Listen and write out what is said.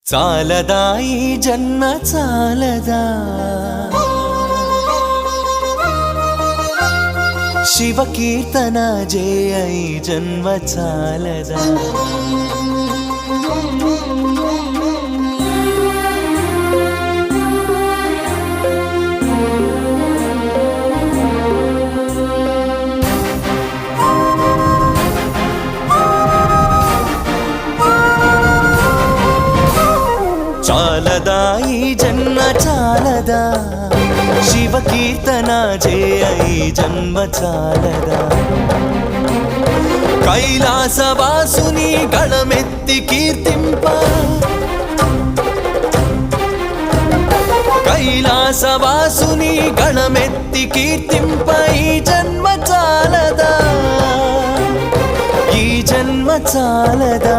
చాలదా ఈ జన్మ చాలదా శివ కీర్తన జయ ఈ జన్మ చాలదా చాలదా ఈ జన్మ చాలదా శివ కీర్తన జయ ఈ జన్మ చాలదా కైలాసవాసుని గళమెత్తి కీర్తింప కైలాసవాసుని గళమెత్తి కీర్తింప ఈ జన్మ చాలదా ఈ జన్మ చాలదా